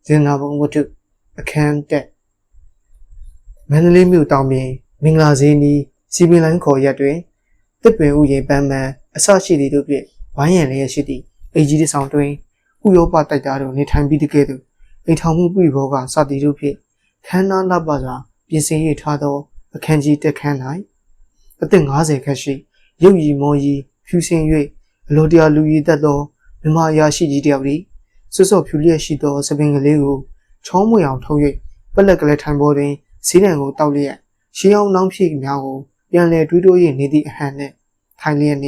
ဇင်နာဘုံဝတ္ထုအခန်းတက်မန္တလေးမြို့တောင်ပြင်မင်္ဂလာဈေးနီးစီပင်လိုင်းခေါ်ရက်တွင်တစ်ပင်ဥယျာဉ်ပန်းမန်အစရှိသည်တို့ဖြင့်ဝိုင်းရန်လျက်ရှိသည့်အိမ်ကြီးတစ်ဆောင်တွင်ဥရောပတိုက်သားတို့နေထိုင်ပြီးတကယ်သို့အိမ်ထောင်မှုပြည်ဘောကစသည်တို့ဖြင့်ခန်းနာလှပစွာပြင်ဆင်၍ထားသောအခန်းကြီးတက်ခန်း၌အသက်50ခန့်ရှိရုပ်ရည်မော်ရည်ဖြူစင်၍အလိုတရားလူရည်သက်သောမြမအရာရှိကြီးတယောက်သည်စွတ်စွတ်ဖြူလျက်ရှိသောစပင်ကလေးကိုချောင်းမွေအောင်ထုတ်၍ပလက်ကလေးထိုင်ပေါ်တွင်စီးတံကိုတောက်လျက်ရှေးအောင်နှောင်းဖြည့်များကိုပြန်လည်တွေးတိုး၍နေသည့်အဟန်နှင့်ထိုင်လျက်နေ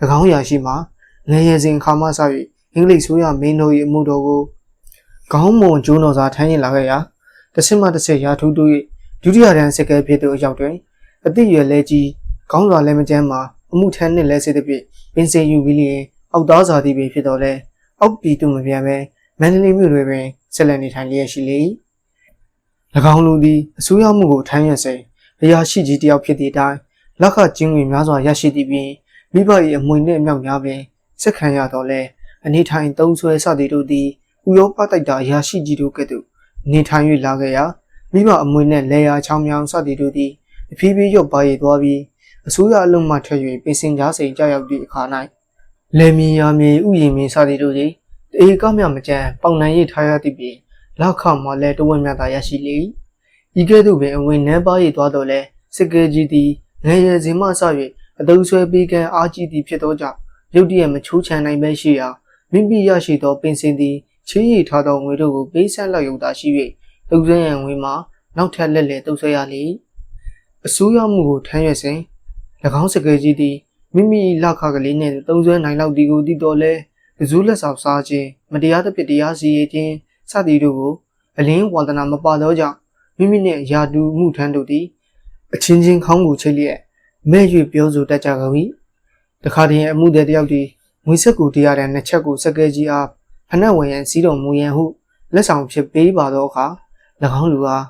၎င်းရာရှိမှာငယ်ရစဉ်ခါမှစ၍အင်္ဂလိပ်ဆိုရမင်းတို့၏အမှုတော်ကိုခေါင်းမွန်ကျိုးတော်စွာထမ်းရင်လာခဲ့ရာတစ်စက်မှတစ်စက်ရာထူးတိုး၍ဒုတိယတန်းစက်ကဲဖြစ်သူအရောက်တွင်အသည့်ရွယ်လဲကြီးခေါင်းစွာလဲမကျန်းမှာအမှုထမ်းနှင့်လဲစေသဖြင့်ပင်စင်ယူပြီးလျင်အောက်သားစာသည်ပင်ဖြစ်တော်လဲအောက်ပြည်သူမပြန်ပဲမန္တလေးမြို့တွင်ပင်ဆက်လက်နေထိုင်လျက်ရှိလေ၎င်းလူသည်အစိုးရမှုကိုထမ်းရွက်စဉ်အရာရှိကြီးတယောက်ဖြစ်သည့်အတိုင်းလက်ခကျင်းဝင်များစွာရရှိသည့်ပြင်မိဘ၏အမွေနှင့်အမြောက်များပင်စက်ခံရတော်လဲအနေထိုင်သုံးဆွဲစသည်တို့သည်ဥရောပတိုက်တာအရာရှိကြီးတို့ကဲ့သို့နေထိုင်၍လာခဲ့ရာမိဘအမွေနှင့်လေယာချောင်းမြောင်းစသည်တို့သည်အဖြည်းဖြည်းရုပ်ပါရသွားပြီးအစိုးရအလုံးမှထက်၍ပင်စင်ကြားစိန်ကြောက်ရောက်သည့်အခါ၌လေမီယာမြေဥယျာဉ်မြေစသည်တို့သည်အေကမြမကျန်ပေါင်နှံရထားရသည့်ပြင်လောက်ခမှလည်းတဝက်မြတ်သာရရှိလေဤကဲ့သို့ပင်အဝင်နှမ်းပါရသွားတော့လဲစကဲကြီးသည်ငယ်ရစဉ်မှစ၍အတုံးဆွဲပေးကမ်းအားကြီးသည်ဖြစ်သောကြောင့်ရုတ်တရက်မချိုးချံနိုင်ပဲရှိရာမိမိရရှိသောပင်စင်သည်ချေးရထားသောငွေတို့ကိုပေးဆန်းလောက်ရုံသာရှိ၍တုံးဆွဲရန်ငွေမှာနောက်ထပ်လက်လဲတုံးဆွဲရလေအစိုးရမှုကိုထမ်းရွက်စဉ်၎င်းစကဲကြီးသည်မိမိလက်ခကလေးနှင့်တုံးဆွဲနိုင်လောက်ဒီကိုတည်တော်လဲတစိုးလက်ဆောင်စားခြင်းမတရားသဖြင့်တရားစီရင်ခြင်းစသည်တို့ကိုအလင်းဝါဒနာမပါသောကြောင့်မိမိနှင့်ယာတူမှုထမ်းတို့သည်အချင်းချင်းခေါင်းကိုချိတ်လျက်မဲ့၍ပြောဆိုတတ်ကြကုန်၏တခါတည်းအမှုတဲ့တယောက်သည်ငွေဆက်ကိုတရားတဲ့နှစ်ချက်ကိုစကဲကြီးအားဖနှက်ဝင်ရန်စီးတော်မူရန်ဟုလက်ဆောင်ဖြစ်ပေးပါသောအခါ၎င်းလူအား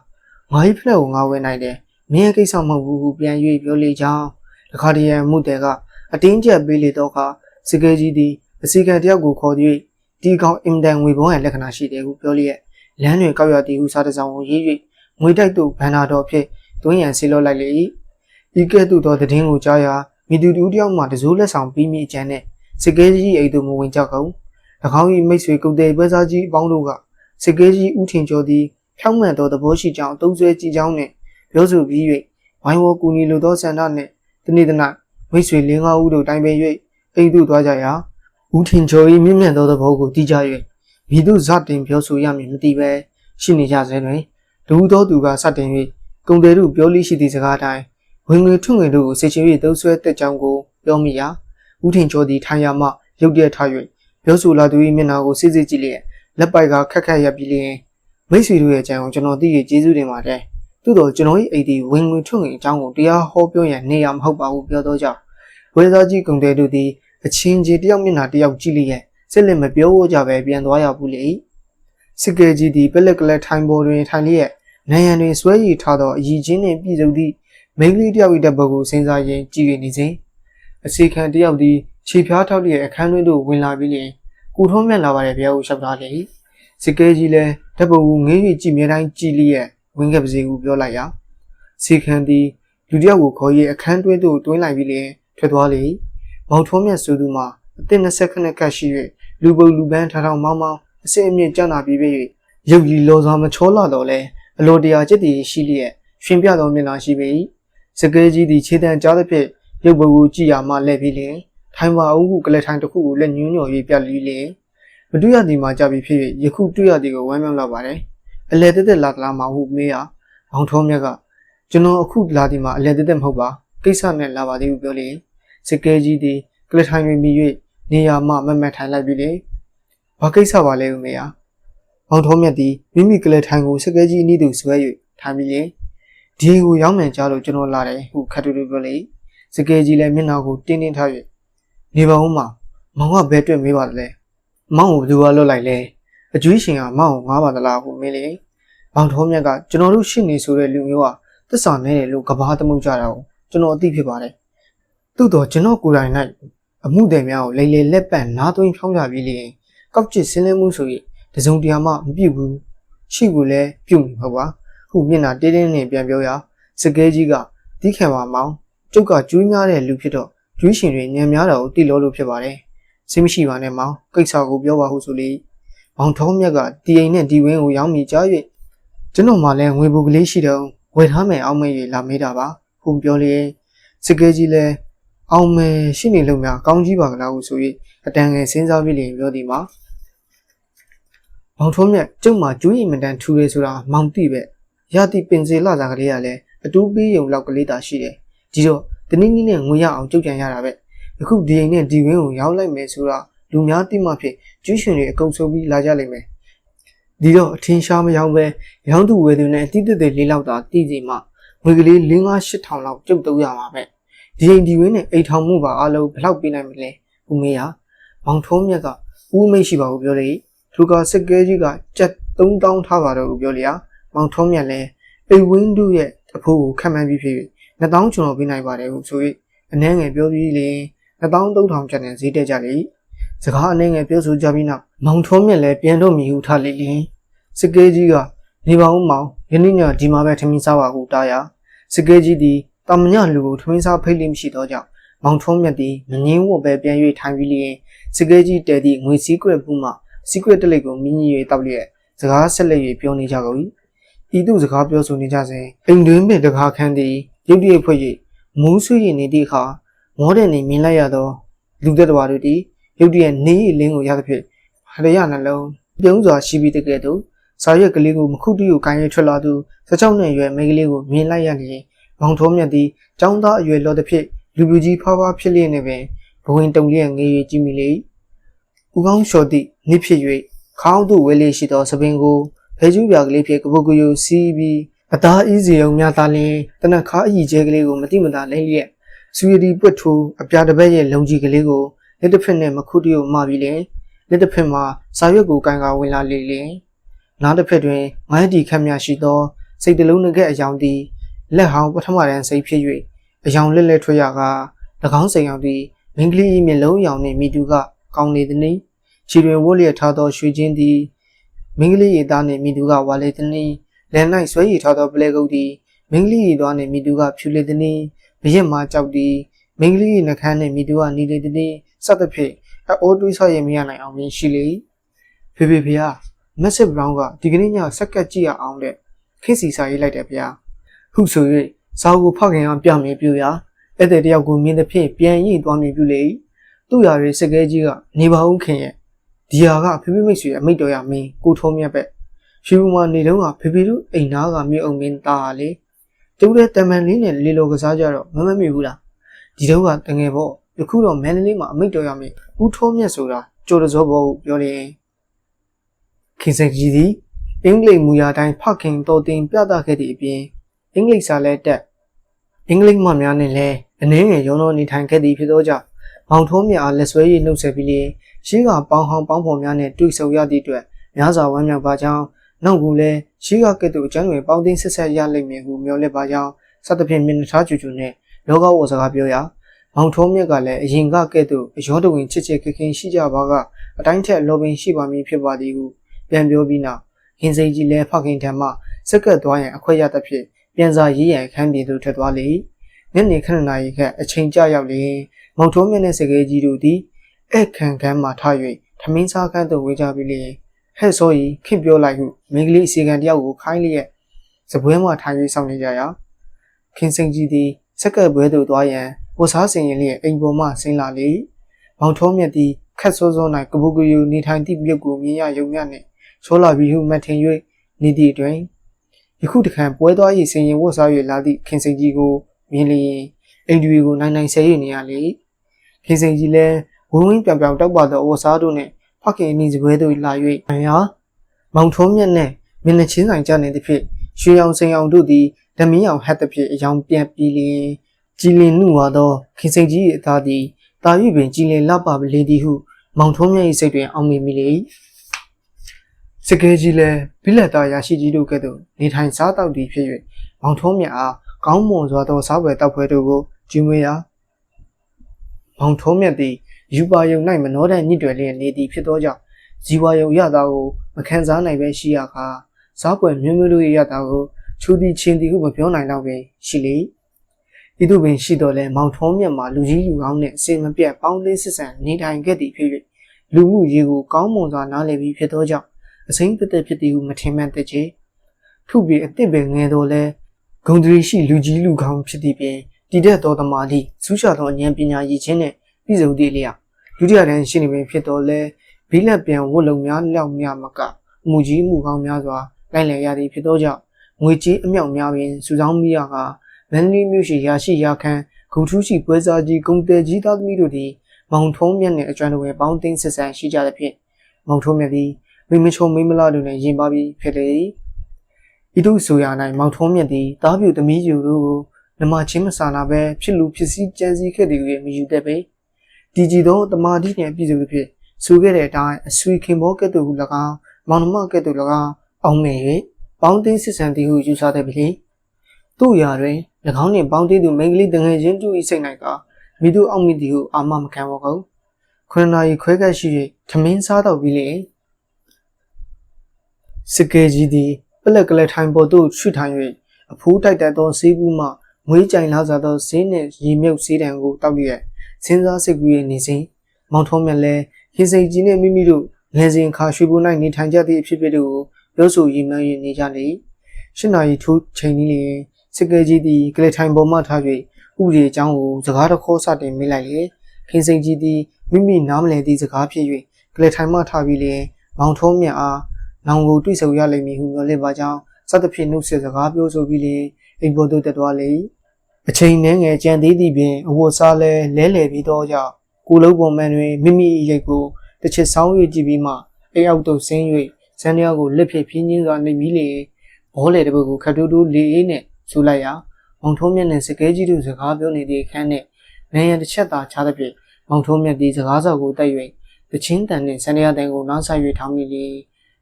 ငါ၏ဖလက်ကိုငါဝယ်နိုင်တယ်မင်းရဲ့ကိစ္စမဟုတ်ဘူးဟုပြန်၍ပြောလေကြောင်းတခါတည်းအမှုတဲ့ကအတင်းကျပ်ပေးလေသောအခါစကဲကြီးသည်အစီကံတယောက်ကိုခေါ်၍ဒီကောင်အင်တန်ငွေပေါ်ရန်လက္ခဏာရှိတယ်ဟုပြောလျက်လမ်းတွင်ကောက်ရသည်ဟုစားတစောင်းကိုရေး၍ငွေတိုက်သို့ဘန္နာတော်ဖြင့်တွင်းရန်ဆေးလောလိုက်လေ၏ဤကဲ့သို့သောသတင်းကိုကြားရာမိသူတူတယောက်မှတစိုးလက်ဆောင်ပြီးမိအကျန်းနှင့်စကဲကြီးအိမ်သို့မဝင်ကြကုန်၎င်း၏မိတ်ဆွေကုတ်တဲ့ပွဲစားကြီးအပေါင်းတို့ကစကဲကြီးဦးထင်ကျော်သည်ဖြောင်းမှန်သောသဘောရှိကြောင်းသုံးဆွဲကြည့်ကြောင်းနှင့်ပြောဆိုပြီး၍ဝိုင်းဝန်းကူညီလိုသောဆန္ဒနှင့်တနေ့တနေ့မိတ်ဆွေ၄-၅ဦးတို့တိုင်ပင်၍အိမ်သို့သွားကြရာဦးထင်ကျော်၏မြင့်မြတ်သောသဘောကိုသိကြ၍မိသူဇတင်ပြောဆိုရမည်မသိပဲရှိနေကြစေတွင်ဒုသောသူကစတင်၍ကုံတယ်တို့ပြောလိရှိသည့်စကားတိုင်းဝင်ငွေထွငွေတို့ကိုစေချင်၍သုံးဆွဲတက်ကြောင်းကိုပြောမိရာဦးထင်ကျော်သည်ထိုင်ရမှရုတ်တရက်ထား၍ပြောဆိုလာသူ၏မျက်နှာကိုစစ်စစ်ကြည့်လျက်လက်ပိုက်ကခက်ခက်ရပ်ပြီးလျင်မိတ်ဆွေတို့ရဲ့အကြောင်းကိုကျွန်တော်သိရကျေးဇူးတင်ပါတယ်သို့တော်ကျွန်တော်၏အိမ်သည်ဝင်ငွေထွငွေအကြောင်းကိုတရားဟောပြောရန်နေရာမဟုတ်ပါဘူးပြောသောကြောင့်ဝေသားကြီးကုံတယ်တို့သည်အချင်းချင်းတယောက်မျက်နှာတယောက်ကြည့်လျက်စစ်လက်မပြောကြပဲပြန်သွားရဘူးလေစကဲကြီးသည်ပလက်ကလေးထိုင်ပေါ်တွင်ထိုင်လျက်နိုင်ရန်တွင်ဆွဲရည်ထားသောအည်ချင်းနှင့်ပြည်စုံသည့်မိန်းကလေးတယောက်၏တပ်ပုတ်ကိုစဉ်းစားရင်းကြည့်နေစဉ်အစီခံတယောက်သည်ခြေဖျားထောက်လျက်အခန်းတွင်သို့ဝင်လာပြီးလျှင်ကိုထုံးမြတ်လာပါတယ်ဗျာဟုလျှောက်ထားလေစကဲကြီးလည်းတပ်ပုတ်ကိုငေး၍ကြည့်မြဲတိုင်းကြည့်လျက်ဝင်ခဲ့ပါစေဟုပြောလိုက်ရာစီခံသည်လူတယောက်ကိုခေါ်၍အခန်းတွင်သို့တွင်းလိုက်ပြီးလျှင်ထွက်သွားလေမောင်ထုံးမြတ်ဆိုသူမှာအသက်20ခန့်ရှိ၍လူပုတ်လူပန်းထောင်မောင်းမောင်းအစစ်အမြင့်ကြံ့နာပြီး၍ရုပ်ရည်လောစွာမချောလာတော့လဲအလိုတရားจิตတည်ရှိလျက်ရှင်ပြသောမျက်နှာရှိပေ၏စကဲကြီးသည်ခြေတံကြားသဖြင့်ရုပ်ပုတ်ကိုကြည့်ရမှလဲပြီးလျင်ထိုင်ပါအောင်ဟုကလေးထိုင်တစ်ခုကိုလက်ညှိုးညော်၍ပြလီလျင်မတွေ့ရသည်မှာကြပြီးဖြစ်၍ယခုတွေ့ရသည်ကိုဝမ်းမြောက်လာပါတယ်အလဲတက်တက်လာတလားမဟုမေးရာမောင်ထုံးမြတ်ကကျွန်တော်အခုလာသည်မှာအလဲတက်တက်မဟုတ်ပါကိစ္စနဲ့လာပါသည်ဟုပြောလျင်စကဲကြီးသည်ကလေးထိုင်တွင်မိ၍နေရာမှမမတ်ထိုင်လိုက်ပြီးလေဘာကိစ္စပါလဲဟုမေးရာမောင်ထုံးမြတ်သည်မိမိကလေးထိုင်ကိုစကဲကြီးအနီးသို့ဆွဲ၍ထိုင်ပြီးလျင်ဒီကိုရောက်မှန်ကြလို့ကျွန်တော်လာတယ်ဟုခတ်တူတူပြောလေစကဲကြီးလည်းမျက်နှာကိုတင်းတင်းထား၍နေပါဦးမောင်ကဘယ်တွေ့မေးပါလဲမောင်ကိုဘယ်သူကလွတ်လိုက်လဲအကျွေးရှင်ကမောင်ကိုငားပါသလားဟုမေးလေမောင်ထုံးမြတ်ကကျွန်တော်တို့ရှင်းနေဆိုတဲ့လူမျိုးကသစ္စာနဲ့တယ်လို့ကဘာသမုတ်ကြတာကိုကျွန်တော်အသိဖြစ်ပါတယ်သို့တော့ကျွန်တော်ကိုယ်တိုင်၌အမှုတွေများကိုလေလေလက်ပံနားသွင်းဖြောင်းကြပြီးလျင်ကောက်ကျစ်စင်းလင်းမှုဆို၍တ တစုံတရာမှမပြုတ်ဘူးရှိကိုလည်းပြုတ်နေမှာပါခုမျက်နှာတင်းတင်းနဲ့ပြန်ပြောရစကဲကြီးကတီးခံပါမောင်ကျုပ်ကကျွေးများတဲ့လူဖြစ်တော့ကျွေးရှင်တွေညံများတာကိုတိလို့လို့ဖြစ်ပါတယ်စိတ်မရှိပါနဲ့မောင်ကိစ္စကိုပြောပါဟုဆိုလေမောင်ထုံးမြတ်ကတီအိမ်နဲ့ဒီဝင်းကိုရောင်းမိကြား၍ကျွန်တော်မှလည်းငွေပူကလေးရှိတော့ဝယ်ထားမယ်အောင်မေးလာမေးတာပါဟုပြောလေစကဲကြီးလည်းအောင်မယ်ရှိနေလို့များကောင်းကြီးပါကလားဟုဆို၍အတန်ငယ်စဉ်းစားပြီးလျင်ပြောသည်မှာမောင်ထုံးမြတ်ကျုပ်မှကျွေးရင်မတန်ထူရဲဆိုတာမောင်တိပဲရသည့်ပင်စေလာစားကလေးကလည်းအတူပေးရုံလောက်ကလေးသာရှိတယ်ဒီတော့တနည်းနည်းနဲ့ငွေရအောင်ကြုတ်ကြံရတာပဲအခုဒီအိမ်နဲ့ဒီဝင်းကိုရောက်လိုက်မယ်ဆိုတာလူများတိမှဖြစ်ကျွေးရှင်တွေအကုန်ဆိုပြီးလာကြလိမ့်မယ်ဒီတော့အထင်ရှားမရောက်ပဲရောင်းသူဝယ်သူနဲ့အတိတ်တွေလေးလောက်သာတည်စီမှငွေကလေး5-8ထောင်လောက်ကျုပ်တုံးရမှာပဲဒီအိမ်ဒီဝင်းနဲ့အိမ်ထောင်မှုပါအားလုံးဘယ်လောက်ပေးနိုင်မလဲဦးမေးရမောင်ထုံးမြတ်ကဦးမိတ်ရှိပါဘူးပြောလေသူကစက်ကဲကြီးကကြက်3000ထားပါတော့ဦးပြောလေမောင်ထုံးမြတ်လည်းအိမ်ဝင်းတို့ရဲ့အဖိုးကိုခံမှန်းပြီးဖြစ်2000ကျွန်တော်ပေးနိုင်ပါတယ်ဟုဆို၍အနှဲငယ်ပြောပြီးလင်2300ကျပ်နဲ့ဈေးတက်ကြလေစကားအနှဲငယ်ပြောဆိုကြပြီးနောက်မောင်ထုံးမြတ်လည်းပြန်တော့မြည်ဟုထားလေလင်စကဲကြီးကနေပါဦးမောင်ယနေ့ညဒီမှာပဲထမင်းစားပါဟုတားရစကဲကြီးသည်တမညလူကိုထမင်းစားဖိတ်လိမ့်မရှိတော့ကြောင့်မောင်ထုံးမြတ်သည်မငင်းဝတ်ပဲပြန်၍ထိုင်ပြီးလျင်စကဲကြီးတဲသည့်ငွေစည်းကွက်ပူမှစည်းကွက်တလိပ်ကိုမြင်းကြီး၍တောက်လျက်စကားဆက်လက်၍ပြောနေကြကုန်၏ဤသို့စကားပြောဆိုနေကြစဉ်အိမ်တွင်ပင်တကားခန်းသည်ရုတ်တရက်ဖွင့်၍မူးဆွေးရနေသည့်အခါမောတဲ့နေမြင်လိုက်ရသောလူသက်တော်တို့သည်ရုတ်တရက်နေ၏လင်းကိုရသဖြင့်ဟရရနှလုံးပြုံးစွာရှိပြီးတကယ်သို့စာရွက်ကလေးကိုမခုတီကိုကိုင်းရထွက်လာသူ16နှစ်အရွယ်မိန်းကလေးကိုမြင်လိုက်ရလျင်မောင်ထုံးမြတ်သည်ကျောင်းသားအရွယ်လောသဖြင့်လူပြူကြီးဖားဖားဖြစ်လျက်နေပင်ဘဝင်တုံလျက်ငေး၍ကြည့်မိလေဦးကောင်းလျှော်သည့်နှိဖြစ်၍ခေါင်းသို့ဝဲလေးရှိသောသပင်ကိုဖဲကျူးပြကလေးဖြင့်ကပုတ်ကယိုစီးပြီးအသားအီးစီုံများသားလင်းတနက်ခါအကြီးကျဲကလေးကိုမတိမတာလိမ့်လျက်စူရီဒီပွတ်ထိုးအပြာတပည့်ရဲ့လုံကြီးကလေးကိုလက်တစ်ဖက်နဲ့မခုတီကိုမှာပြီးလင်လက်တစ်ဖက်မှာစာရွက်ကိုကန်ကာဝင်လာလေလင်နောက်တစ်ဖက်တွင်ငိုင်းတီခမ်းများရှိသောစိတ်တလုံးငကဲ့အယောင်သည်လက်ဟောင်းပထမတန်းစိတ်ဖြစ်၍အယောင်လက်လက်ထွက်ရက၎င်းစိန်အောင်သည်မင်္ဂလိ၏မျက်လုံးရောင်နှင့်မိတူကကောင်းနေသည်။ခြေတွင်ဝတ်လျက်ထားသောရွှေချင်းသည်မင်္ဂလိ၏သားနှင့်မိတူကဝါလေသည်။လန်၌ဆွဲရည်ထားသောပလဲကုတ်သည်မင်္ဂလိ၏သားနှင့်မိတူကဖြူလေသည်။ဘရက်မှကြောက်သည်မင်္ဂလိ၏နှကန်းနှင့်မိတူကနေလေသည်။စသဖြင့်အိုးတွေးဆော့ရမရနိုင်အောင်ပင်ရှိလေ။ဖေဖေဖေမက်စစ်ဘရောင်းကဒီကနေ့ညဆက်ကက်ကြည့်ရအောင်တဲ့ခင်းစီစာရေးလိုက်တယ်ဗျာ။ဟုဆို၍စာအုပ်ကိုဖောက်ခင်အောင်ပြမြင်ပြရာဧည့်သည်တယောက်ကိုမြင်သဖြင့်ပြန်ရိပ်သွားမြင်ပြလေသူ့ရာရေးစကဲကြီးကနေပါဦးခင်ရဲ့ဒီဟာကဖေဖေမိတ်ဆွေအမိတ်တော်ရမင်းကိုထုံးမြတ်ပဲရွှေဘုံမှာနေတော့ကဖေဖေတို့အိမ်သားကမြေအောင်မင်းသားဟာလေတူတဲ့တမန်လေးနဲ့လေလိုကစားကြတော့မမိဘူးလားဒီတော့ကတငယ်ပေါ့ယခုတော့မန္တလေးမှာအမိတ်တော်ရမင်းကိုထုံးမြတ်ဆိုတာကြိုတစောဘောပြောနေခင်စက်ကြီးသည်အင်္ဂလိပ်မူရာတိုင်းဖခင်တော်တင်ပြသခဲ့သည့်အပြင်အင်္ဂလိပ်စာလည်းတက်အင်္ဂလိပ်မှများနဲ့လည်းအနည်းငယ်ရောနေထိုင်ခဲ့သည်ဖြစ်သောကြောင့်မောင်ထုံးမြတ်အားလက်ဆွဲ၍နှုတ်ဆက်ပြီးလျှင်ရှိကပေါင်းဟောင်းပေါင်းဖော်များနဲ့တွေ့ဆုံရသည့်အတွက်များစွာဝမ်းမြောက်ပါကြောင်းနောက်ကလည်းရှိကကဲ့သို့အကျန်းတွေပေါင်းသိမ်းဆက်ဆက်ရလိမ့်မည်ဟုမျှော်လင့်ပါကြောင်းစသဖြင့်မျက်နှာထားကျူကျူနဲ့လောကဝစကားပြောရာမောင်ထုံးမြတ်ကလည်းအရင်ကကဲ့သို့အရောတဝင်ချစ်ချစ်ခင်ခင်ရှိကြပါကအတိုင်းထက်လောပင်ရှိပါမည်ဖြစ်ပါသည်ဟုပြန်ပြောပြီးနောက်ဟင်းစိတ်ကြီးလည်းဖခင်ထံမှစက်ကပ်သွားရန်အခွင့်ရသဖြင့်ပြန်စာရေးရန်ခန်းပြေသို့ထွက်သွားလေညနေခဏနာရီခန့်အချိန်ကျရောက်လျင်မောင်ထုံးမြတ်နှင့်စကဲကြီးတို့သည်အခန့်ခန်းမှထား၍ထမင်းစားခန်းသို့ဝေကြပြီးလျင်ဟဲ့စောကြီးခင်ပြောလိုက်ဟုမိန်းကလေးအစီကံတယောက်ကိုခိုင်းလျက်စပွဲမှထိုင်၍စောင့်နေကြရာခင်စိန်ကြီးသည်စက်ကပ်ပွဲသို့သွားရန်ဝတ်စားဆင်ရင်လျက်အိမ်ပေါ်မှဆင်းလာလေမောင်ထုံးမြတ်သည်ခက်ဆိုးဆိုး၌ကပုကယူနေထိုင်သည့်ပြုတ်ကိုမြင်ရယုံမြနှင့်ချောလာပြီးဟုမှတ်ထင်၍နေသည့်တွင်ယခုတခါပွဲသွားရည်ဆင်ရင်ဝတ်စား၍လာသည့်ခင်စိန်ကြီးကိုမြင်လျင်အိမ်တွေကိုနိုင်နိုင်ဆဲရနေရလေခင်စိန်ကြီးလည်းဝင်းဝင်းပြောင်ပြောင်တောက်ပါသောဝတ်စားတို့နှင့်ဖခင်အမိစပွဲသို့လာ၍အရာမောင်ထုံးမြတ်နှင့်မျက်နှာချင်းဆိုင်ကြနေသဖြင့်ရွှေရောင်စိန်အောင်တို့သည်ဓမင်းအောင်ဟတ်သဖြင့်အယောင်ပြန်ပြီးလျင်ကြည်လင်နှုဝါသောခင်စိန်ကြီး၏အသားသည်တာ၍ပင်ကြည်လင်လှပလေသည်ဟုမောင်ထုံးမြတ်၏စိတ်တွင်အောင်မြင်မိလေစကဲကြီးလည်းဘိလက်သားရရှိကြီးတို့ကဲ့သို့နေထိုင်စားတောက်သည်ဖြစ်၍မောင်ထုံးမြတ်အားကောင်းမွန်စွာသောစားပွဲတောက်ပွဲတို့ကိုကျူးမွေးရာမောင်ထုံးမြတ်သည်ယူပါယုံ၌မနောတန်ညစ်တွယ်လျက်နေသည်ဖြစ်သောကြောင့် ဇီဝယုံရတာကိုမခံစားနိုင်ပဲရှိရခါစားပွဲမျိုးမျိုးတို့ရတာကိုချူတီချင်းတီဟုမပြောနိုင်တော့ပဲရှိလေဤသို့ပင်ရှိတော်လဲမောင်ထုံးမြတ်မှာလူကြီးလူကောင်းနဲ့အစင်မပြတ်ပေါင်းသိစစ်ဆန်နေထိုင်ခဲ့သည်ဖြစ်၍လူမှုရေးကိုကောင်းမွန်စွာနားလည်ပြီးဖြစ်သောကြောင့်အစိမ့်သက်သက်ဖြစ်သည်ဟုမထင်မှတ်တချေထို့ပြင်အသင့်ပင်ငယ်တော်လဲဂုံတရီရှိလူကြီးလူကောင်းဖြစ်သည်ပြင်တည်တဲ့တော်သမားသည်စူးချသောဉာဏ်ပညာရည်ချင်းနဲ့ပြည်စုံသည့်လျောက်ဒုတိယတန်းရှိနေပင်ဖြစ်တော်လဲဘီလက်ပြန်ဝတ်လုံများလျောက်များမကအမှုကြီးမှုကောင်းများစွာလိုက်လည်ရသည်ဖြစ်သောကြောင့်ငွေကြေးအမြောက်များပင်စုဆောင်းမိရကမန္တလေးမြို့ရှိရာရှိရာခန်းဂုံထူးရှိပွဲစားကြီးဂုံတဲကြီးသားသမီးတို့သည်မောင်ထုံးမြတ်နှင့်အကျွမ်းတော်ဝဲပေါင်းသိမ်းဆက်ဆံရှိကြသဖြင့်မောင်ထုံးမြတ်သည်မိမချုံမိမလာတို့နှင့်ရင်ပါပြီးဖြစ်လေ၏ဤသို့ဆိုရ၌မောင်ထုံးမြတ်သည်တားပြူသမီးယူတို့ကိုနမချင်းမဆာနာပဲဖြစ်လူဖြစ်စည်းကြံစည်ခဲ့သည်ကိုမယူတတ်ပေဒီကြည်သောတမာတိနှင့်ပြည်စုသဖြင့်ဆိုခဲ့တဲ့အတိုင်းအဆွေခင်ဘောကဲ့သို့ဟု၎င်းမောင်နှမကဲ့သို့၎င်းအောင်မြင်၍ပေါင်းသိမ်းဆက်ဆံသည်ဟုယူဆတတ်ပြီတို့ရာတွင်၎င်းနှင့်ပေါင်းသိမ်းသူမိန်းကလေးတငယ်ချင်းတို့၏စိတ်၌ကမိတို့အောင်မိသည်ဟုအာမမခံပါကုန်ခုနှစ်နာရီခွဲကပ်ရှိ၍ထမင်းစားတော့ပြီးလေစကဲကြီးသည်ပလက်ကလေးထိုင်ပေါ်သို့ရွှေ့ထိုင်၍အဖိုးတိုက်တတ်သောဆေးဘူးမှမွေးကြိုင်လာသောဈေးနှင့်ရေမြုပ်ဆေးတံကိုတောက်လျက်စဉ်းစားစိတ်ကူး၍နေစဉ်မောင်ထုံးမြတ်လည်းခင်စိန်ကြီးနှင့်မိမိတို့ငယ်စဉ်ခါရွှေဘိုး၌နေထိုင်ကြသည့်အဖြစ်တို့ကိုပြောဆိုရည်မှန်း၍နေကြလေ၈နာရီထိုးချိန်နည်းလျင်စကဲကြီးသည်ကလေးထိုင်ပေါ်မှထား၍ဥပဒေအကြောင်းကိုစကားတစ်ခေါ်စတင်မိလိုက်လေခင်စိန်ကြီးသည်မိမိနားမလည်သည့်စကားဖြစ်၍ကလေးထိုင်မှထားပြီးလျင်မောင်ထုံးမြတ်အားနောင်ကိုတွေ့ဆုံရလိမ့်မည်ဟုမျှော်လင့်ပါကြောင်းစသဖြင့်နှုတ်ဆက်စကားပြောဆိုပြီးလျင်အိမ်ပေါ်သို့တက်သွားလေအချိန်နှဲငယ်ကြံသေးသည့်ပင်အဝတ်စားလဲလဲပြီးတော့ကြောင့်ကိုလုံးပေါ်မှန်တွင်မိမိရိတ်ကိုတစ်ချက်ဆောင်း၍ကြည့်ပြီးမှအိမ်အောက်သို့ဆင်း၍ဇန်တရားကိုလက်ဖြင့်ဖြင်းချင်းစွာနှိပ်ပြီးလေဘောလေတစ်ပုဒ်ကိုခတ်တိုးတိုးလေးအေးနဲ့ဆူလိုက်ရာမောင်ထုံးမြတ်နှင့်စကဲကြီးတို့စကားပြောနေသည့်အခန်းနှင့်နေရတစ်ချက်သာခြားသဖြင့်မောင်ထုံးမြတ်သည်စကားဆောက်ကိုတိုက်၍တချင်းတန်နှင့်ဇန်တရားတန်ကိုနားဆိုင်၍ထောင်းမိလေ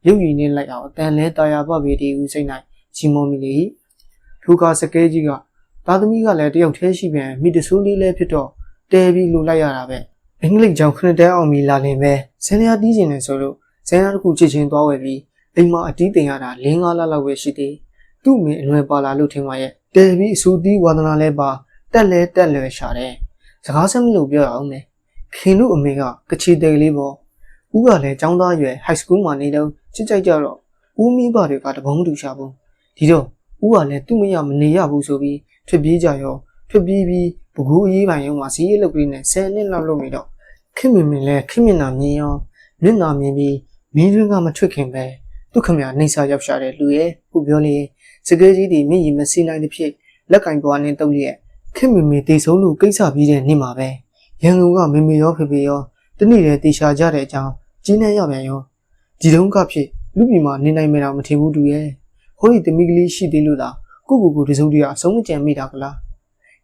ရုပ်ရည်နှင့်လိုက်အောင်အတန်လဲတာယာပပေတီဟုစိတ်၌ကြီးမောမိလေထိုကစကဲကြီးကသားသမီးကလည်းတယောက်တည်းရှိပြန်မိတဆိုးလေးလဲဖြစ်တော့တဲပြီးလှူလိုက်ရတာပဲအင်္ဂလိပ်ကျောင်းခဏတဲအောင်မီလာလင်ပဲဇန်တရားတီးကျင်နေဆိုလို့ဇန်တရားတစ်ခုချစ်ချင်းသွားဝယ်ပြီးအိမ်မှာအတီးတင်ရတာ၄-၅ လလောက်ပဲရှိသေးသူ့မိအလွယ်ပါလာလို့ထင်ပါရဲ့တဲပြီးအဆူတီးဝါသနာလဲပါတက်လွယ်ရှာတယ်စကားဆက်မလို့ပြောရအောင်မယ်ခင်တို့အမေကကချီတဲကလေးပေါ့ဦးကလည်းကျောင်းသားရွယ် high school မှာနေတော့ချစ်ကြိုက်ကြတော့ဦးမိဘတွေကတပုံးတူရှာဘူးဒီတော့ဦးကလည်းသူ့မရမနေရဘူးဆိုပြီးထွက်ပြေးကြရောထွက်ပြေးပြီးဘကူအရေးပိုင်ရုံမှာစီးရဲလုပ်ပြီးနဲ့10 နှစ်လောက်လုပ်နေတော့ခင်မင်လည်းခင်မျက်နှာမြင်ရောမျက်နှာမြင်ပြီးမင်းတွင်းကမထွက်ခင်ပဲသူခမရနှိမ့်စားရောက်ရှာတဲ့လူရဲ့ခုပြောလေစကဲကြီးဒီမျက်ရည်မစီးနိုင်တဲ့ဖြစ်လက်ကင်ပွားနဲ့တုပ်လျက်ခင်မင်တေဆုံးလို့ကိစ္စပြီးတဲ့နေ့မှာပဲရန်ကုန်ကမေမေရောဖေဖေရောတနေ့တည်းတေရှာကြတဲ့အကြောင်းကြီးနှံ့ရပြန်ရောဒီတုန်းကဖြစ်လူပြည်မှာနေနိုင်မယ်တော့မထင်ဘူးတူရဲ့ဟိုဒီတမိကလေးရှိသေးလို့လားကိုတစုံတရာအဆုံးမကြံမိတာကလား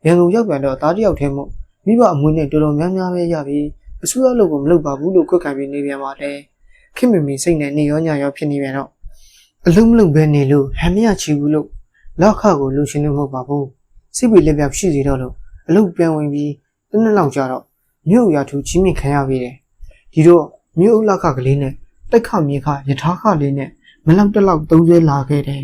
ရန်ကုန်ရောက်ပြန်တော့သားတယောက်တည်းမို့မိဘအမွေနဲ့တော်တော်များများပဲရပြီအစိုးရလုပ်ကိုမလုပ်ပါဘူးလို့ခွက်ခံပြီးနေပြန်ပါတယ်ခင်မင်စိတ်နဲ့နေရောညရောဖြစ်နေပြန်တော့အလုံးမလုံးပဲနေလို့ဟန်မရချီဘူးလို့လောက်ခကိုလူရှင်လို့မဟုတ်ပါဘူးစိတ်ပြေလက်ပြရှိစီတော့လို့အလုံးပြန်ဝင်ပြီးတနက်လောက်ကြတော့မြို့ရထူချင်းမြင့်ခံရပြီတယ်ဒီတော့မြို့အလောက်ခကလေးနဲ့တိုက်ခမြေခယထာခလေးနဲ့မလောက်တက်လောက်သုံးဆွဲလာခဲ့တယ်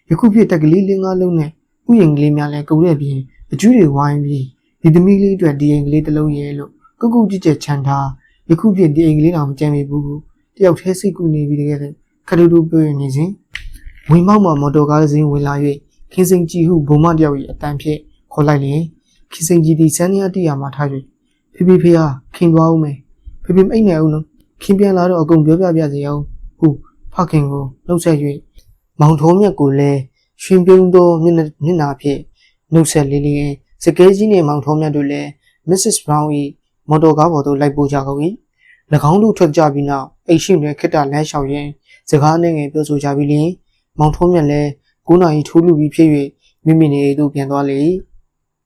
ယခုဖြစ်တက်ကလေး၄-၅ လုံးနဲ့ဥယျာဉ်ကလေးများလည်းကုန်တဲ့ပြင်အကျူးတွေဝိုင်းပြီးဒီသမီးလေးအတွက်ဒီအိမ်ကလေးတစ်လုံးရဲလို့ကုတ်ကြည့်ချက်ချန်ထားယခုဖြစ်ဒီအိမ်ကလေးတော့မကြမ်းမိဘူးတယောက်ထဲစိတ်ကူနေပြီးတကယ်ခတူတူပြောနေစဉ်ဝင်မောက်မှာမော်တော်ကားတစ်စီးဝင်လာ၍ခင်စိန်ကြည်ဟုဘုံမတယောက်၏အတန်ဖြင့်ခေါ်လိုက်လျင်ခင်စိန်ကြည်သည်စန်းရတိယာမှာထား၍ဖေဖေဟာခင်သွားဦးမယ်ဖေအိတ်နေအောင်နော်ခင်ပြန်လာတော့အကုန်ပြောပြစေအောင်ဟုဖခင်ကိုနှုတ်ဆက်၍မောင်ထုံးမြတ်ကိုလည်းရွှင်ပြုံးသောမျက်နှာဖြင့်နှုတ်ဆက်လျင်စကဲကြီးနှင့်မောင်ထုံးမြတ်တို့လည်း Mrs. Brown ၏မော်တော်ကားပေါ်သို့လိုက်ပို့ကြကုန်၏၎င်းတို့ထွက်ကြပြီးနောက်အိမ်ရှိတွင်ခိတ္တလမ်းလျှောက်ရင်းစကားနဲ့ငယ်ပြောဆိုကြပြီးလျင်မောင်ထုံးမြတ်လည်း9 နာရီထိုးလူပြီးဖြစ်၍မိမိနေသို့ပြန်သွားလေ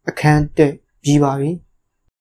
အခန်းတက်ပြီးပါပြီ